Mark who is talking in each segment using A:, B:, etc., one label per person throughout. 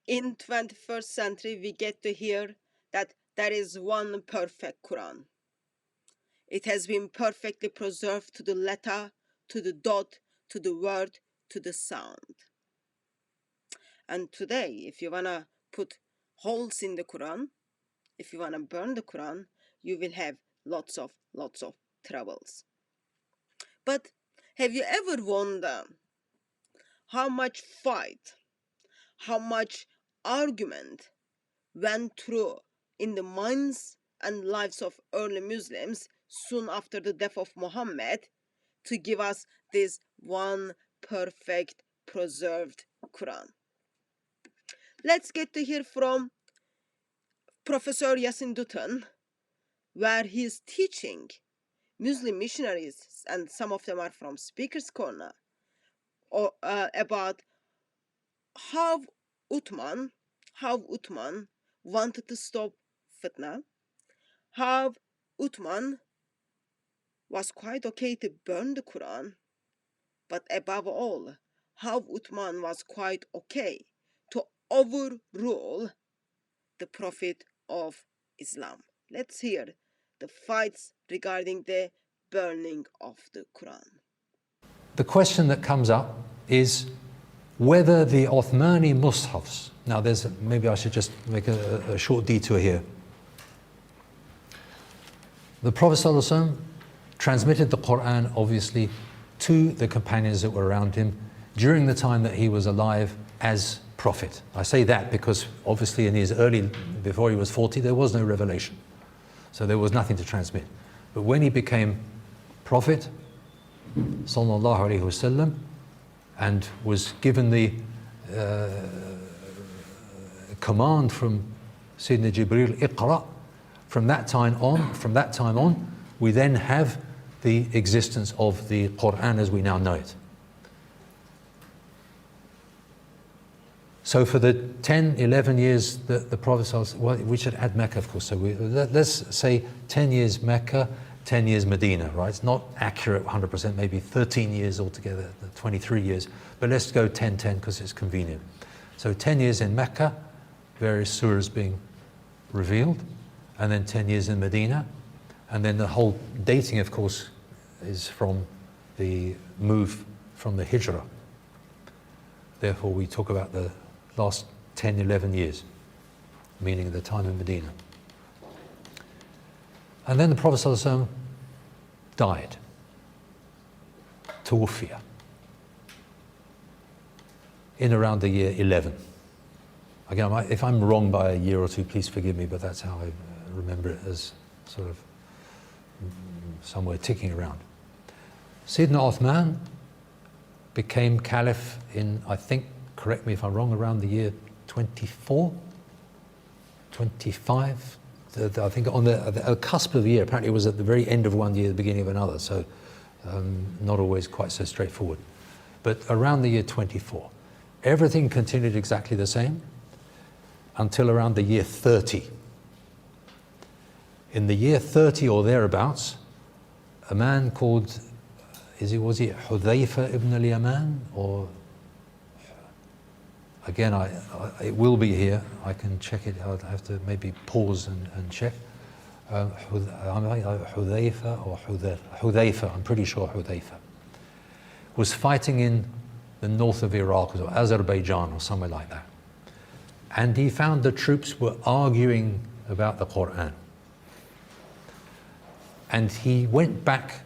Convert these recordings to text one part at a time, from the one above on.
A: In 21st century, we get to hear that there is one perfect Quran. It has been perfectly preserved to the letter, to the dot, to the word, to the sound. And today, if you want to put holes in the Quran, if you want to burn the Quran, you will have lots of troubles. But have you ever wondered how much fight, how much argument went through in the minds and lives of early Muslims soon after the death of Muhammad to give us this one perfect preserved Quran? Let's get to hear from Professor Yasin Dutton, where he is teaching Muslim missionaries, and some of them are from Speaker's Corner, about how Uthman wanted to stop Fitna, how Uthman was quite okay to burn the Quran, but above all, how Uthman was quite okay to overrule the Prophet of Islam. Let's hear the fights regarding the burning of the Quran.
B: The question that comes up is whether the Uthmani Mus'hafs, now maybe I should just make a short detour here. The Prophet ﷺ transmitted the Quran obviously to the companions that were around him during the time that he was alive as prophet. I say that because obviously in his before he was 40, there was no revelation. So there was nothing to transmit. But when he became prophet, sallallahu alaihi wasallam, and was given the command from Sayyidina Jibreel, Iqra, from that time on, we then have the existence of the Quran as we now know it. So for the 10, 11 years that the Prophet, well, we should add Mecca, of course. So let's say 10 years Mecca, 10 years Medina, right? It's not accurate 100%, maybe 13 years altogether, 23 years. But let's go 10-10 because it's convenient. So 10 years in Mecca, various surahs being revealed, and then 10 years in Medina. And then the whole dating, of course, is from the move from the Hijrah. Therefore, we talk about the last 10, 11 years, meaning the time in Medina. And then the Prophet ﷺ died, Tuwfiya, in around the year 11. Again, if I'm wrong by a year or two, please forgive me, but that's how I remember it, as sort of somewhere ticking around. Sayyidina Uthman became caliph in, I think, correct me if I'm wrong, around the year 24, 25. I think on the cusp of the year. Apparently it was at the very end of one year, the beginning of another, so not always quite so straightforward. But around the year 24, everything continued exactly the same until around the year 30. In the year 30 or thereabouts, a man called, was he Hudhayfa ibn al-Yaman, or again, it will be here. I can check it. I'll have to maybe pause and check. Hudhayfa or Hudhayfa, I'm pretty sure Hudhayfa, was fighting in the north of Iraq or Azerbaijan or somewhere like that. And he found the troops were arguing about the Quran. And he went back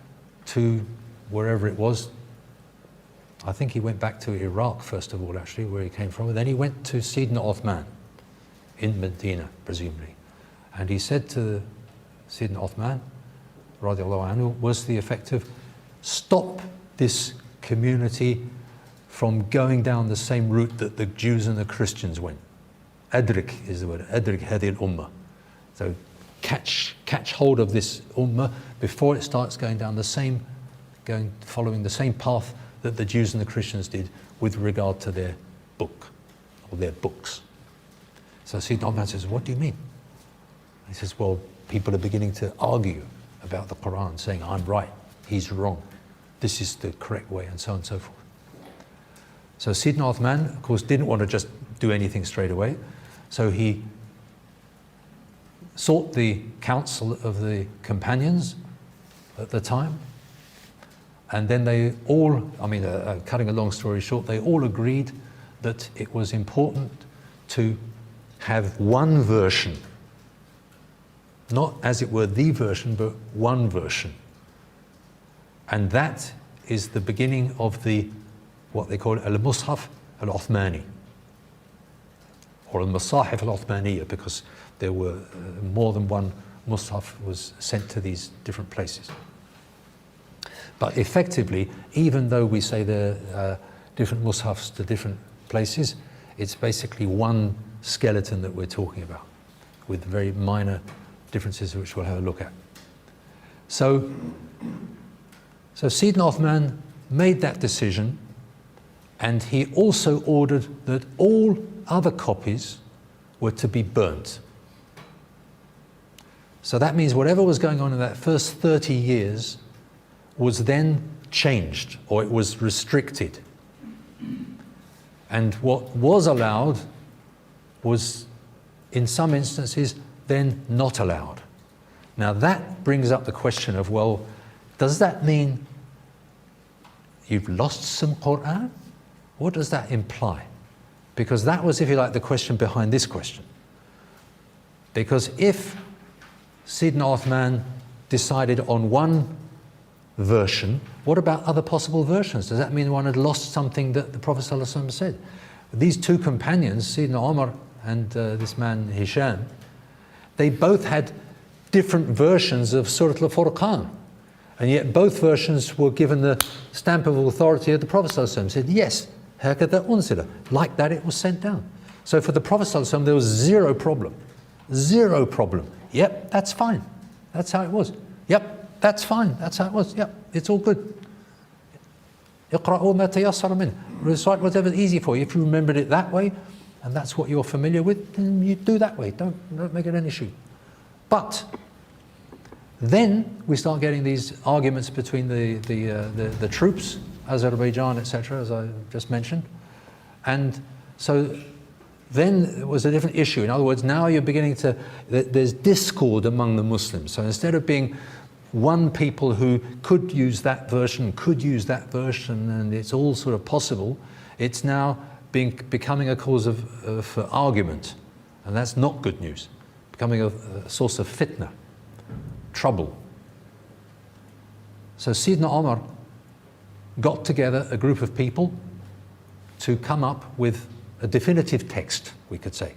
B: to wherever it was. I think he went back to Iraq first of all, actually, where he came from. And then he went to Sayyidina Uthman in Medina, presumably. And he said to Sayyidina Uthman, radiallahu anhu, was the effect of, stop this community from going down the same route that the Jews and the Christians went. Adrik is the word, adrik hadil ummah. So catch hold of this ummah before it starts going down following the same path that the Jews and the Christians did with regard to their book, or their books. So Sayyidina Uthman says, what do you mean? He says, well, people are beginning to argue about the Quran, saying, I'm right, he's wrong, this is the correct way, and so on and so forth. So Sayyidina Uthman, of course, didn't want to just do anything straight away. So he sought the counsel of the companions at the time, and then they all, cutting a long story short, they all agreed that it was important to have one version, not as it were the version, but one version. And that is the beginning of what they call al-Mushaf al-Uthmani, or al-Masahif al-Uthmaniyya, because there were more than one Mus'haf was sent to these different places. But effectively, even though we say there are different Mus'hafs to different places, it's basically one skeleton that we're talking about, with very minor differences which we'll have a look at. So Sayyidina Uthman made that decision, and he also ordered that all other copies were to be burnt. So that means whatever was going on in that first 30 years was then changed, or it was restricted. And what was allowed was, in some instances, then not allowed. Now that brings up the question of, well, does that mean you've lost some Quran? What does that imply? Because that was, if you like, the question behind this question. Because if Sayyidina Uthman decided on one version, what about other possible versions? Does that mean one had lost something that the Prophet ﷺ said? These two companions, Sayyidina Umar and this man Hisham, they both had different versions of Surah Al-Furqan, and yet both versions were given the stamp of authority of the Prophet ﷺ. Said, yes, hakadha unsila, like that it was sent down. So for the Prophet ﷺ there was zero problem. Zero problem. Yep, that's fine. That's how it was. Yep, that's fine. That's how it was. Yep, it's all good. اقرأوا ما تيسر منه. Recite whatever's easy for you. If you remembered it that way, and that's what you're familiar with, then you do that way. Don't make it an issue. But then we start getting these arguments between the troops, Azerbaijan, etc., as I just mentioned. And so then it was a different issue. In other words, now you're beginning to, there's discord among the Muslims. So instead of being one people who could use that version, and it's all sort of possible, it's now becoming a cause for argument. And that's not good news. Becoming a source of fitna, trouble. So Sayyidina Umar got together a group of people to come up with a definitive text, we could say.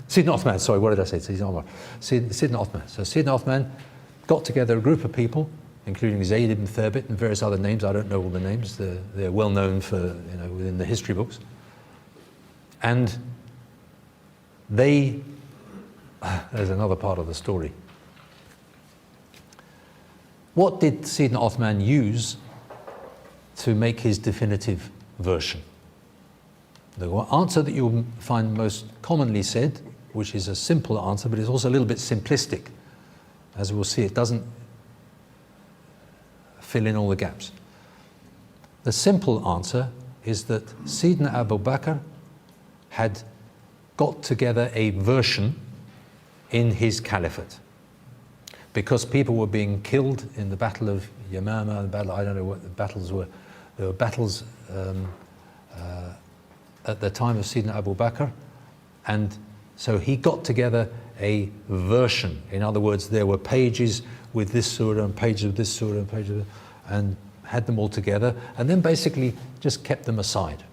B: Sayyidina Uthman, sorry, what did I say? Sayyidina Umar. Sayyidina Uthman. So Sayyidina Uthman got together a group of people, including Zayd ibn Thabit and various other names. I don't know all the names. They're well known for, within the history books. And there's another part of the story. What did Sayyidina Uthman use to make his definitive version? The answer that you'll find most commonly said, which is a simple answer, but it's also a little bit simplistic. As we'll see, it doesn't fill in all the gaps. The simple answer is that Sayyidina Abu Bakr had got together a version in his caliphate. Because people were being killed in the Battle of Yamama, I don't know what the battles were. There were battles at the time of Sayyidina Abu Bakr, and so he got together a version. In other words, there were pages with this surah and pages of this surah and pages of, and had them all together, and then basically just kept them aside.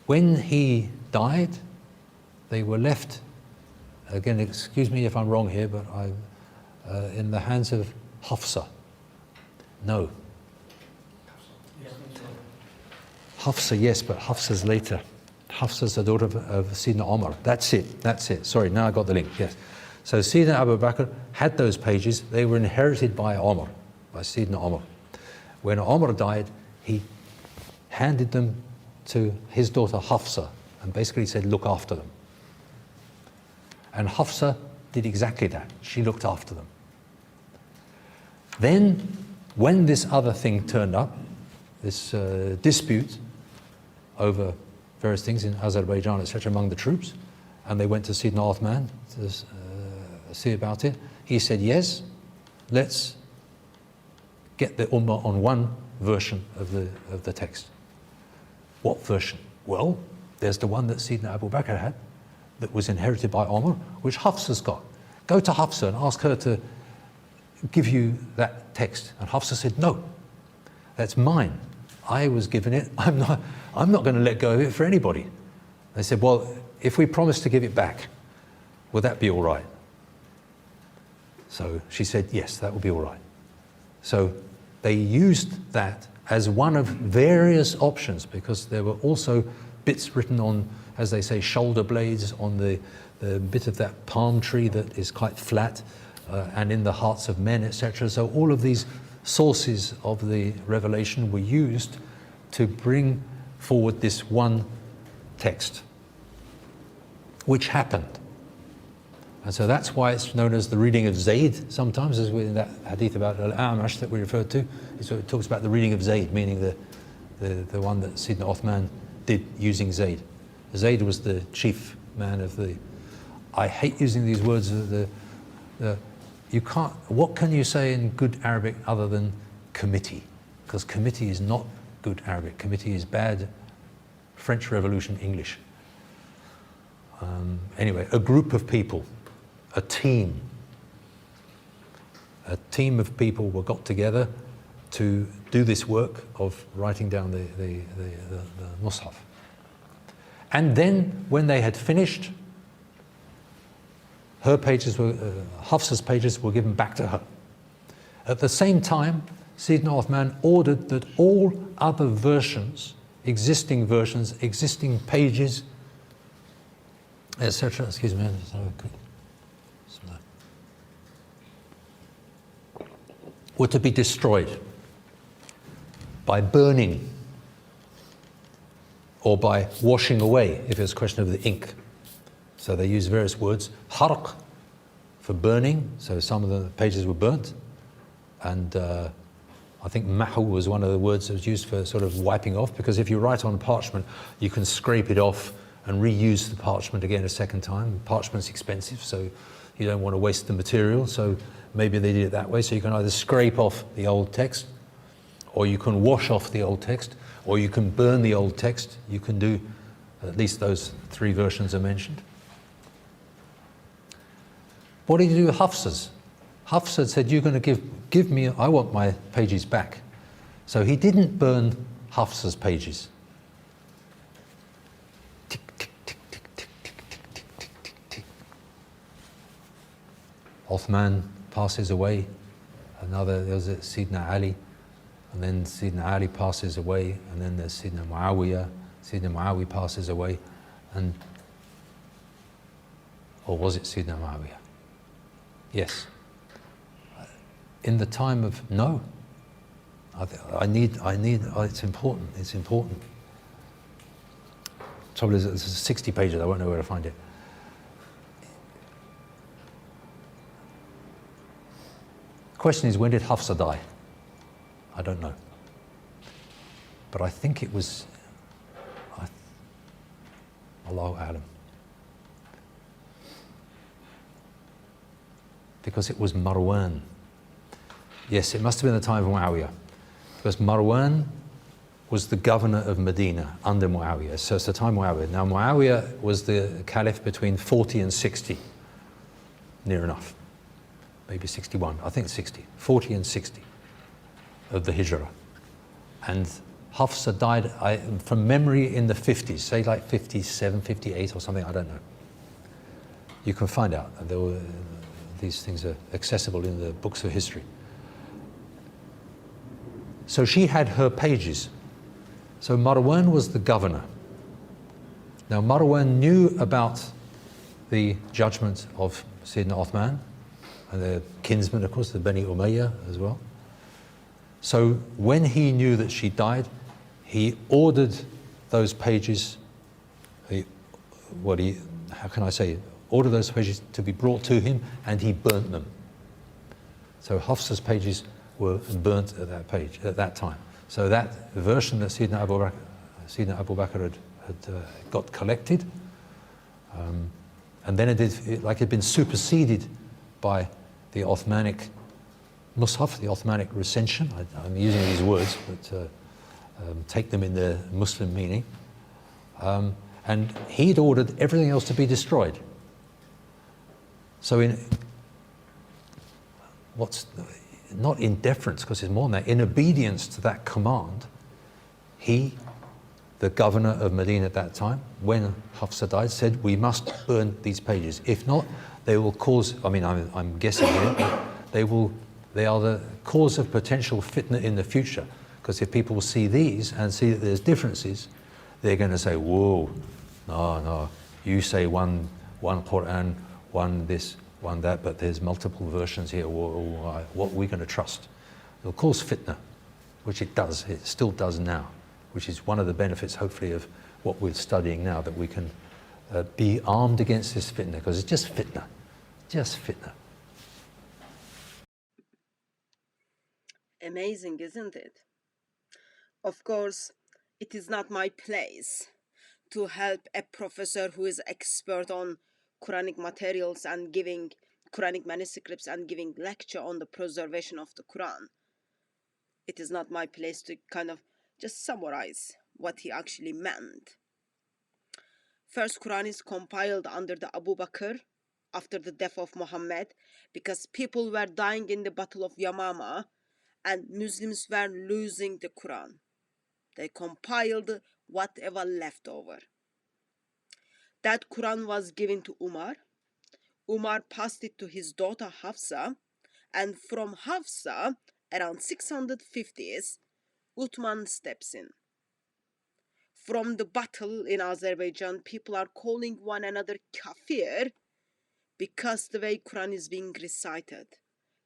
B: When he died, they were left, again, excuse me if I'm wrong here, but in the hands of Hafsah. No. Hafsah, yes, but Hafsah's later. Hafsah's the daughter of Sayyidina Umar. That's it. Sorry, now I got the link, yes. So Sayyidina Abu Bakr had those pages. They were inherited by Umar, by Sayyidina Umar. When Umar died, he handed them to his daughter Hafsah and basically said, look after them. And Hafsah did exactly that. She looked after them. Then, when this other thing turned up, this dispute over various things in Azerbaijan, etc., among the troops, and they went to Sayyidina Uthman to see about it. He said, yes, let's get the Ummah on one version of the text. What version? Well, there's the one that Sayyidina Abu Bakr had that was inherited by Umar, which Hafsah's got. Go to Hafsah and ask her to give you that text. And Hafsah said, no, that's mine. I was given it. I'm not going to let go of it for anybody. They said, well, if we promise to give it back, will that be all right? So she said, yes, that will be all right. So they used that as one of various options, because there were also bits written on, as they say, shoulder blades on the bit of that palm tree that is quite flat, and in the hearts of men, etc. So all of these sources of the revelation were used to bring forward this one text, which happened. And so that's why it's known as the reading of Zayd sometimes, as in that hadith about Al-A'mash that we referred to. It talks about the reading of Zayd, meaning the one that Sayyidina Uthman did using Zayd. Zayd was the chief man of the... I hate using these words. You can't... What can you say in good Arabic other than committee? Because committee is not good Arabic. Committee is bad French Revolution English. Anyway, a group of people, a team of people were got together to do this work of writing down the Mus'haf. And then, when they had finished, her pages were, Hafsah's pages were given back to her. At the same time, Sayyidina Uthman ordered that all other versions, existing pages, etc. Excuse me. Were to be destroyed by burning or by washing away, if it's a question of the ink. So they use various words. Harq for burning, so some of the pages were burnt. And I think mahu was one of the words that was used for sort of wiping off, because if you write on parchment, you can scrape it off and reuse the parchment again a second time. Parchment's expensive, so you don't want to waste the material, so maybe they did it that way. So you can either scrape off the old text, or you can wash off the old text, or you can burn the old text. You can do at least those three versions are mentioned. What did he do with Hafsah's? Hafsah said, you're going to give me, I want my pages back. So he didn't burn Hafsah's pages. Tick, tick, tick, tick, tick, tick, tick, tick, tick, tick. Uthman passes away. There's Sayyidina Ali. And then Sayyidina Ali passes away. And then there's Sayyidina Muawiyah. Sayyidina Muawiyah passes away. Or was it Sayyidina Muawiyah? Yes. In the time of, no. It's important, it's important. Trouble is, it's 60 pages, I won't know where to find it. The question is, when did Hafsah die? I don't know. But I think it was, Allahu A'lam. Because it was Marwan. Yes, it must have been the time of Muawiyah, because Marwan was the governor of Medina under Muawiyah. So it's the time of Muawiyah. Now Muawiyah was the caliph between 40 and 60, near enough. Maybe 61, I think 60, 40 and 60 of the Hijrah. And Hafsah died, from memory, in the 50s, say like 57, 58 or something, I don't know. You can find out. These things are accessible in the books of history. So she had her pages. So Marwan was the governor. Now Marwan knew about the judgment of Sayyidina Uthman and the kinsmen, of course, the Bani Umayyah as well. So when he knew that she died, he ordered those pages, ordered those pages to be brought to him, and he burnt them. So Hafsah's pages were burnt at that time. So that version that Sayyidina Abu Bakr got collected. And then it had been superseded by the Uthmanic Mus'haf, the Uthmanic recension. I'm using these words, but take them in their Muslim meaning. And he'd ordered everything else to be destroyed. So not in deference, because it's more than that, in obedience to that command, he, the governor of Medina at that time, when Hafsah died, said, we must burn these pages. If not, they will cause, I'm guessing here, but they are the cause of potential fitna in the future. Because if people see these and see that there's differences, they're going to say, whoa, no, you say one Quran, one this, one that, but there's multiple versions here. Whoa, what are we going to trust? It'll cause fitna, which it does, it still does now, which is one of the benefits, hopefully, of what we're studying now, that we can be armed against this fitna, because it's just fitna.
A: Amazing, isn't it? Of course, it is not my place to help a professor who is expert on Quranic materials and giving Quranic manuscripts and giving lecture on the preservation of the Quran. It is not my place to kind of just summarize what he actually meant. First Quran is compiled under the Abu Bakr after the death of Muhammad, because people were dying in the Battle of Yamama and Muslims were losing the Quran. They compiled whatever left over. That Quran was given to Umar. Umar passed it to his daughter Hafsah, and from Hafsah, around 650s, Uthman steps in. From the battle in Azerbaijan, people are calling one another kafir because the way Quran is being recited.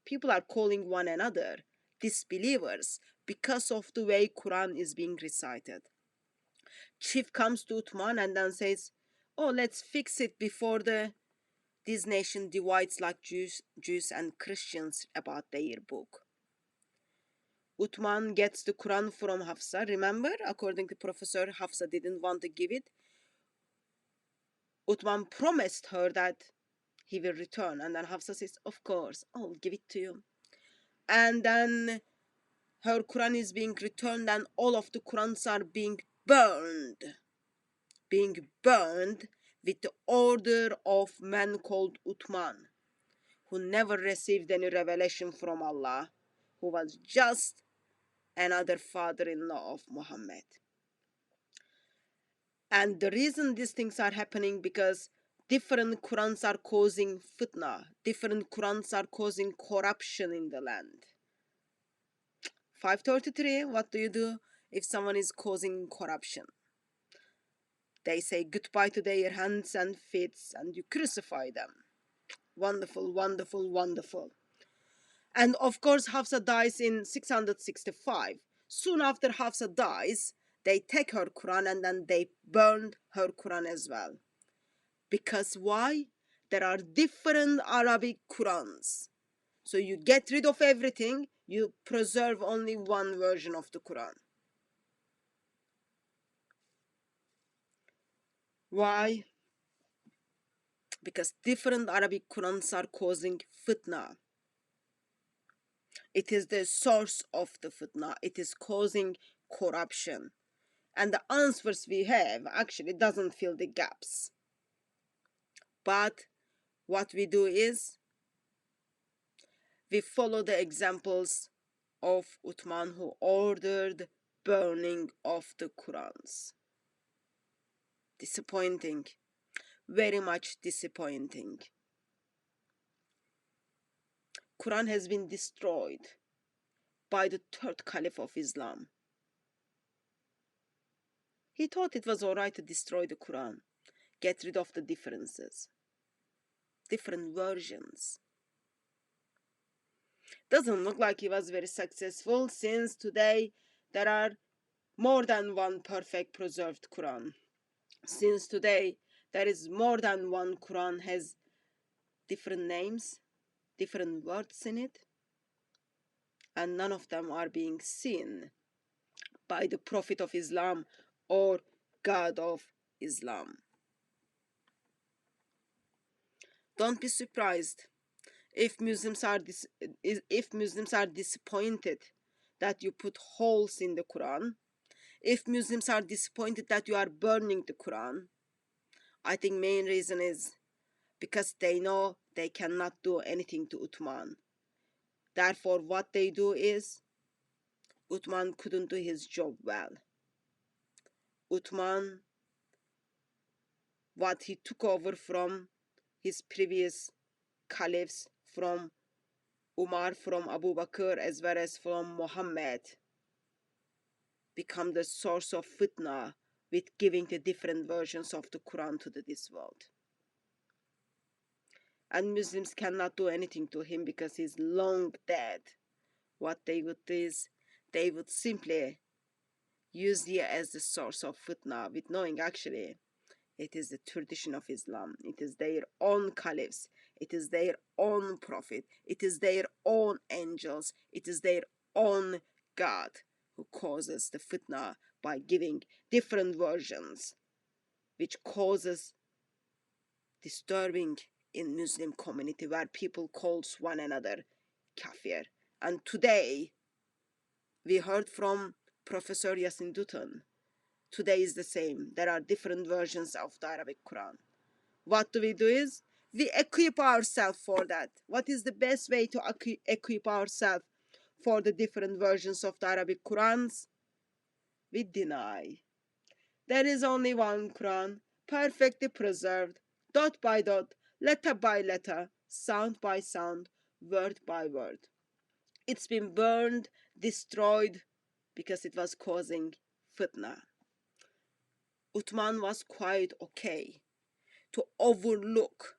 A: People are calling one another disbelievers because of the way Quran is being recited. Chief comes to Uthman and then says, oh, let's fix it before this nation divides like Jews and Christians about their book. Uthman gets the Quran from Hafsah. Remember, according to Professor, Hafsah didn't want to give it. Uthman promised her that he will return. And then Hafsah says, of course, I'll give it to you. And then her Quran is being returned and all of the Qurans are being burned with the order of man called Uthman, who never received any revelation from Allah, who was just another father-in-law of Muhammad. And the reason these things are happening, because different Qurans are causing fitna, different Qurans are causing corruption in the land. 533, what do you do if someone is causing corruption? They say goodbye to their hands and feet and you crucify them. Wonderful, wonderful, wonderful. And of course, Hafsah dies in 665. Soon after Hafsah dies, they take her Quran and then they burned her Quran as well. Because why? There are different Arabic Qurans. So you get rid of everything, you preserve only one version of the Quran. Why? Because different Arabic Qurans are causing fitna. It is the source of the fitna. It is causing corruption. And the answers we have actually doesn't fill the gaps. But what we do is we follow the examples of Uthman, who ordered burning of the Qurans. Disappointing. Very much disappointing. Quran has been destroyed by the third Caliph of Islam. He thought it was alright to destroy the Quran, get rid of the differences, different versions. Doesn't look like he was very successful, since today there are more than one perfect preserved Quran. Since today there is more than one Quran has different names, different words in it, and none of them are being seen by the Prophet of Islam or God of Islam. Don't be surprised if Muslims are disappointed that you put holes in the Quran, if Muslims are disappointed that you are burning the Quran. I think main reason is because they know they cannot do anything to Uthman. Therefore, what they do is, Uthman couldn't do his job well. Uthman, what he took over from his previous caliphs, from Umar, from Abu Bakr, as well as from Muhammad, become the source of fitna with giving the different versions of the Quran to this world. And Muslims cannot do anything to him because he's long dead. What they would do is, they would simply use it as the source of fitna, with knowing actually it is the tradition of Islam. It is their own caliphs. It is their own prophet. It is their own angels. It is their own God who causes the fitna by giving different versions, which causes disturbing in Muslim community, where people calls one another kafir. And today we heard from Professor Yasin Dutton. Today is the same. There are different versions of the Arabic Quran. What do? Is we equip ourselves for that. What is the best way to equip ourselves for the different versions of the Arabic Qurans? We deny. There is only one Quran, perfectly preserved, dot by dot, letter by letter, sound by sound, word by word. It's been burned, destroyed, because it was causing fitna. Uthman was quite okay to overlook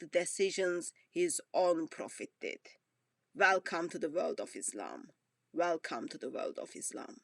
A: the decisions his own prophet did. Welcome to the world of Islam. Welcome to the world of Islam.